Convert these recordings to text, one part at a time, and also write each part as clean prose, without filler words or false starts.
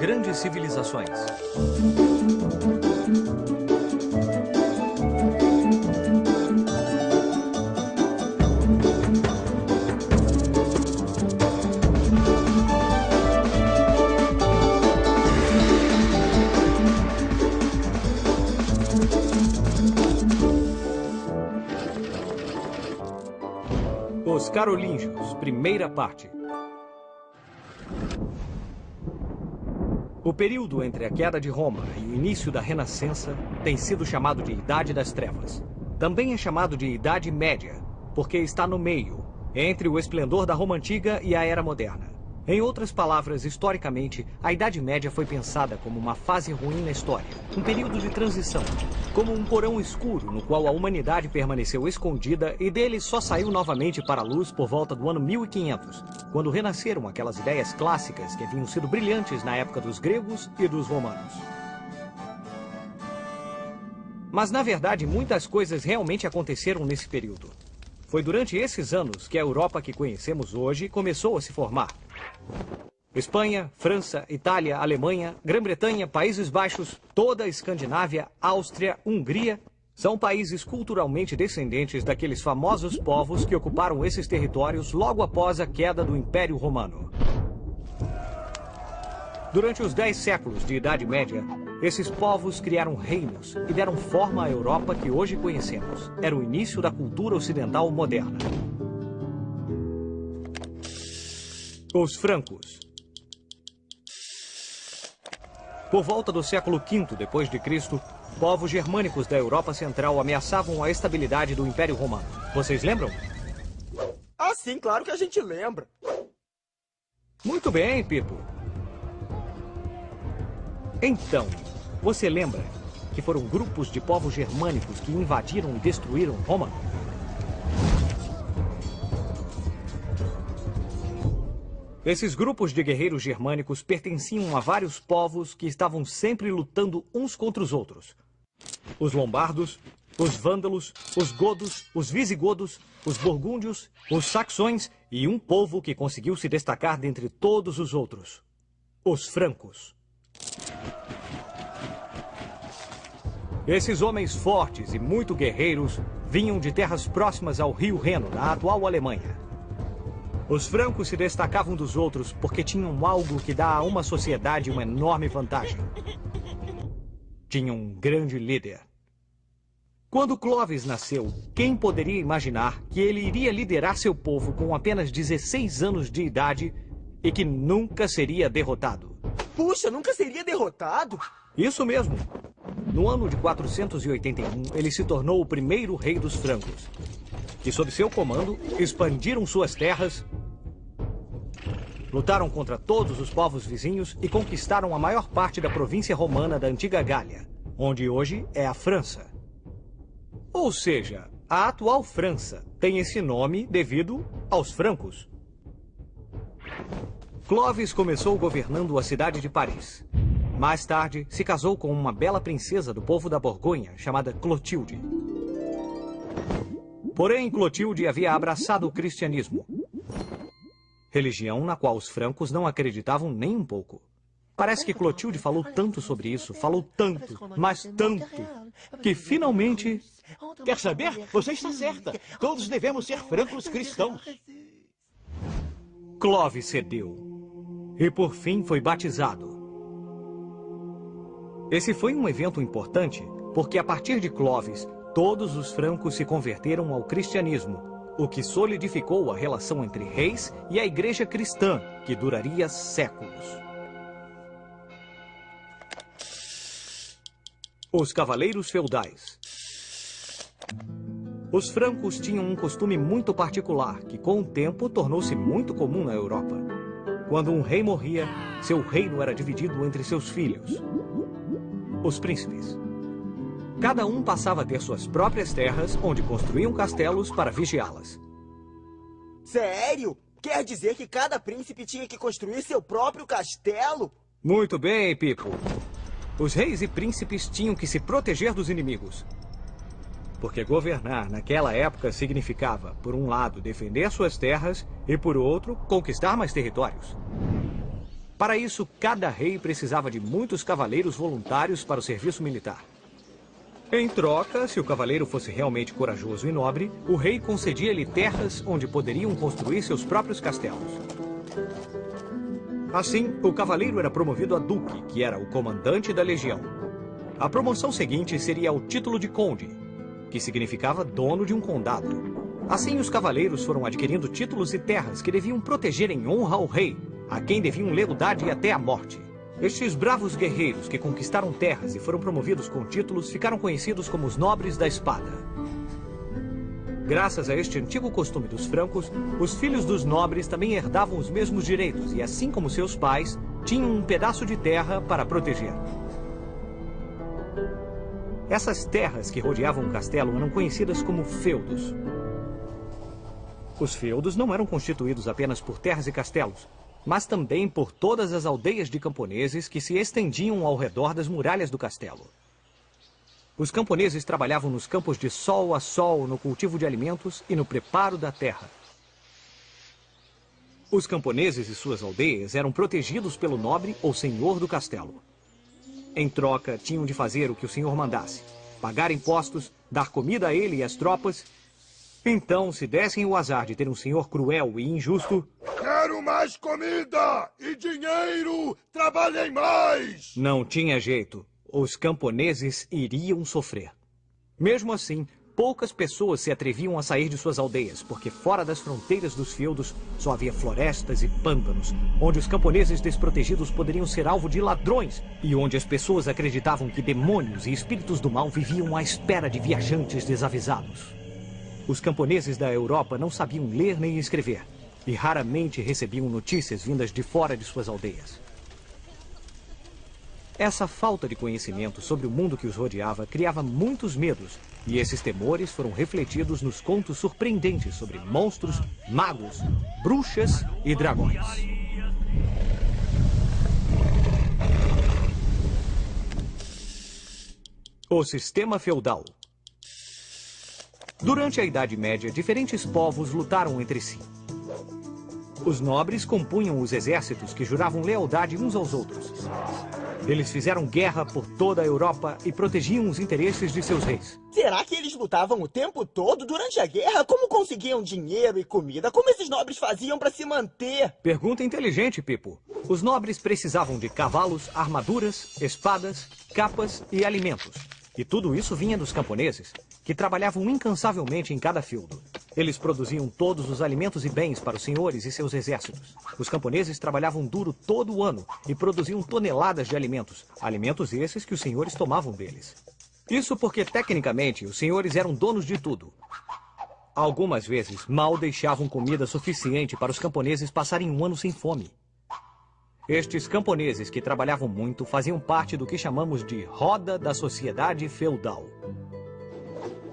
Grandes civilizações. Os Carolíngios, primeira parte. O período entre a queda de Roma e o início da Renascença tem sido chamado de Idade das Trevas. Também é chamado de Idade Média, porque está no meio, entre o esplendor da Roma Antiga e a Era Moderna. Em outras palavras, historicamente, a Idade Média foi pensada como uma fase ruim na história, um período de transição, como um porão escuro no qual a humanidade permaneceu escondida e dele só saiu novamente para a luz por volta do ano 1500, quando renasceram aquelas ideias clássicas que haviam sido brilhantes na época dos gregos e dos romanos. Mas, na verdade, muitas coisas realmente aconteceram nesse período. Foi durante esses anos que a Europa que conhecemos hoje começou a se formar. Espanha, França, Itália, Alemanha, Grã-Bretanha, Países Baixos, toda a Escandinávia, Áustria, Hungria, são países culturalmente descendentes daqueles famosos povos que ocuparam esses territórios logo após a queda do Império Romano. Durante os 10 séculos de Idade Média, esses povos criaram reinos e deram forma à Europa que hoje conhecemos. Era o início da cultura ocidental moderna. Os francos. Por volta do século V d.C., povos germânicos da Europa Central ameaçavam a estabilidade do Império Romano. Vocês lembram? Ah, sim, claro que a gente lembra. Muito bem, Pipo. Então, você lembra que foram grupos de povos germânicos que invadiram e destruíram Roma? Esses grupos de guerreiros germânicos pertenciam a vários povos que estavam sempre lutando uns contra os outros. Os lombardos, os vândalos, os godos, os visigodos, os burgúndios, os saxões e um povo que conseguiu se destacar dentre todos os outros: os francos. Esses homens fortes e muito guerreiros vinham de terras próximas ao rio Reno, na atual Alemanha. Os francos se destacavam dos outros porque tinham algo que dá a uma sociedade uma enorme vantagem. Tinham um grande líder. Quando Clovis nasceu, quem poderia imaginar que ele iria liderar seu povo com apenas 16 anos de idade e que nunca seria derrotado? Puxa, nunca seria derrotado? Isso mesmo. No ano de 481, ele se tornou o primeiro rei dos francos. E sob seu comando, expandiram suas terras, lutaram contra todos os povos vizinhos e conquistaram a maior parte da província romana da antiga Gália, onde hoje é a França. Ou seja, a atual França tem esse nome devido aos francos. Clovis começou governando a cidade de Paris. Mais tarde, se casou com uma bela princesa do povo da Borgonha, chamada Clotilde. Porém, Clotilde havia abraçado o cristianismo, religião na qual os francos não acreditavam nem um pouco. Parece que Clotilde falou tanto sobre isso, falou tanto, mas tanto, que finalmente... Quer saber? Você está certa. Todos devemos ser francos cristãos. Clovis cedeu. E por fim foi batizado. Esse foi um evento importante, porque a partir de Clovis, todos os francos se converteram ao cristianismo, o que solidificou a relação entre reis e a igreja cristã, que duraria séculos. Os cavaleiros feudais. Os francos tinham um costume muito particular, que com o tempo tornou-se muito comum na Europa. Quando um rei morria, seu reino era dividido entre seus filhos, os príncipes. Cada um passava a ter suas próprias terras, onde construíam castelos para vigiá-las. Sério? Quer dizer que cada príncipe tinha que construir seu próprio castelo? Muito bem, Pipo. Os reis e príncipes tinham que se proteger dos inimigos. porque governar naquela época significava, por um lado, defender suas terras e, por outro, conquistar mais territórios. Para isso, cada rei precisava de muitos cavaleiros voluntários para o serviço militar. Em troca, se o cavaleiro fosse realmente corajoso e nobre, o rei concedia-lhe terras onde poderiam construir seus próprios castelos. Assim, o cavaleiro era promovido a duque, que era o comandante da legião. A promoção seguinte seria ao título de conde, que significava dono de um condado. Assim, os cavaleiros foram adquirindo títulos e terras que deviam proteger em honra ao rei, a quem deviam lealdade até a morte. Estes bravos guerreiros que conquistaram terras e foram promovidos com títulos ficaram conhecidos como os nobres da espada. Graças a este antigo costume dos francos, os filhos dos nobres também herdavam os mesmos direitos e, assim como seus pais, tinham um pedaço de terra para proteger. Essas terras que rodeavam o castelo eram conhecidas como feudos. Os feudos não eram constituídos apenas por terras e castelos, mas também por todas as aldeias de camponeses que se estendiam ao redor das muralhas do castelo. Os camponeses trabalhavam nos campos de sol a sol, no cultivo de alimentos e no preparo da terra. Os camponeses e suas aldeias eram protegidos pelo nobre ou senhor do castelo. Em troca, tinham de fazer o que o senhor mandasse, pagar impostos, dar comida a ele e às tropas. Então, se dessem o azar de ter um senhor cruel e injusto... Quero mais comida e dinheiro! Trabalhem mais! Não tinha jeito. Os camponeses iriam sofrer. Mesmo assim, poucas pessoas se atreviam a sair de suas aldeias, porque fora das fronteiras dos feudos só havia florestas e pântanos, onde os camponeses desprotegidos poderiam ser alvo de ladrões e onde as pessoas acreditavam que demônios e espíritos do mal viviam à espera de viajantes desavisados. Os camponeses da Europa não sabiam ler nem escrever e raramente recebiam notícias vindas de fora de suas aldeias. Essa falta de conhecimento sobre o mundo que os rodeava criava muitos medos, e esses temores foram refletidos nos contos surpreendentes sobre monstros, magos, bruxas e dragões. O sistema feudal. Durante a Idade Média, diferentes povos lutaram entre si. Os nobres compunham os exércitos que juravam lealdade uns aos outros. Eles fizeram guerra por toda a Europa e protegiam os interesses de seus reis. Será que eles lutavam o tempo todo durante a guerra? Como conseguiam dinheiro e comida? Como esses nobres faziam para se manter? Pergunta inteligente, Pipo. Os nobres precisavam de cavalos, armaduras, espadas, capas e alimentos. E tudo isso vinha dos camponeses, que trabalhavam incansavelmente em cada feudo. Eles produziam todos os alimentos e bens para os senhores e seus exércitos. Os camponeses trabalhavam duro todo o ano e produziam toneladas de alimentos. Alimentos esses que os senhores tomavam deles. Isso porque, tecnicamente, os senhores eram donos de tudo. Algumas vezes, mal deixavam comida suficiente para os camponeses passarem um ano sem fome. Estes camponeses que trabalhavam muito faziam parte do que chamamos de roda da sociedade feudal.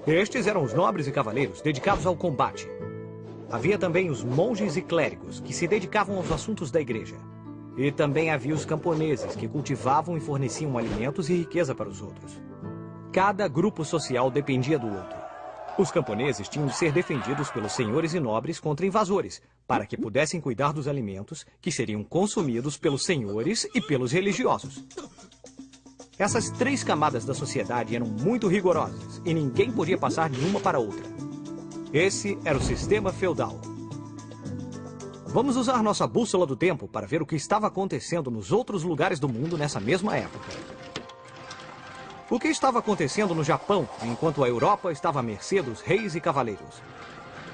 Estes eram os nobres e cavaleiros dedicados ao combate. Havia também os monges e clérigos, que se dedicavam aos assuntos da igreja. E também havia os camponeses, que cultivavam e forneciam alimentos e riqueza para os outros. Cada grupo social dependia do outro. Os camponeses tinham de ser defendidos pelos senhores e nobres contra invasores, para que pudessem cuidar dos alimentos que seriam consumidos pelos senhores e pelos religiosos. Essas três camadas da sociedade eram muito rigorosas e ninguém podia passar de uma para outra. Esse era o sistema feudal. Vamos usar nossa bússola do tempo para ver o que estava acontecendo nos outros lugares do mundo nessa mesma época. O que estava acontecendo no Japão, enquanto a Europa estava à mercê dos reis e cavaleiros?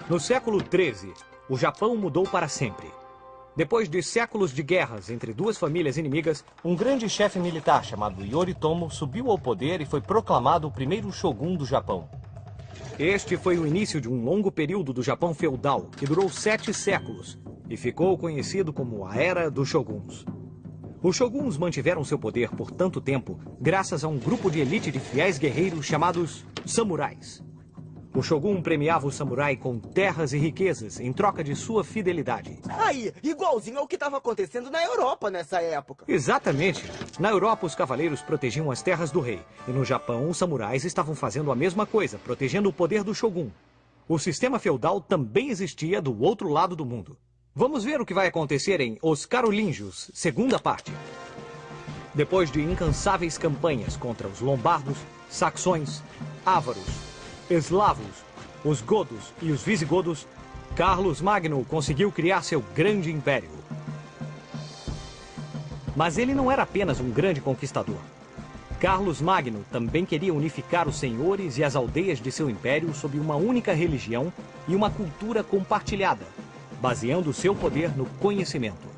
No século XIII, o Japão mudou para sempre. Depois de séculos de guerras entre duas famílias inimigas, um grande chefe militar chamado Yoritomo subiu ao poder e foi proclamado o primeiro shogun do Japão. Este foi o início de um longo período do Japão feudal, que durou 7 séculos, e ficou conhecido como a Era dos Shoguns. Os shoguns mantiveram seu poder por tanto tempo graças a um grupo de elite de fiéis guerreiros chamados samurais. O Shogun premiava o samurai com terras e riquezas em troca de sua fidelidade. Aí, igualzinho ao que estava acontecendo na Europa nessa época. Exatamente. Na Europa, os cavaleiros protegiam as terras do rei. E no Japão, os samurais estavam fazendo a mesma coisa, protegendo o poder do Shogun. O sistema feudal também existia do outro lado do mundo. Vamos ver o que vai acontecer em Os Carolíngios, segunda parte. Depois de incansáveis campanhas contra os lombardos, saxões, ávaros, eslavos, os godos e os visigodos, Carlos Magno conseguiu criar seu grande império. Mas ele não era apenas um grande conquistador. Carlos Magno também queria unificar os senhores e as aldeias de seu império sob uma única religião e uma cultura compartilhada, baseando seu poder no conhecimento.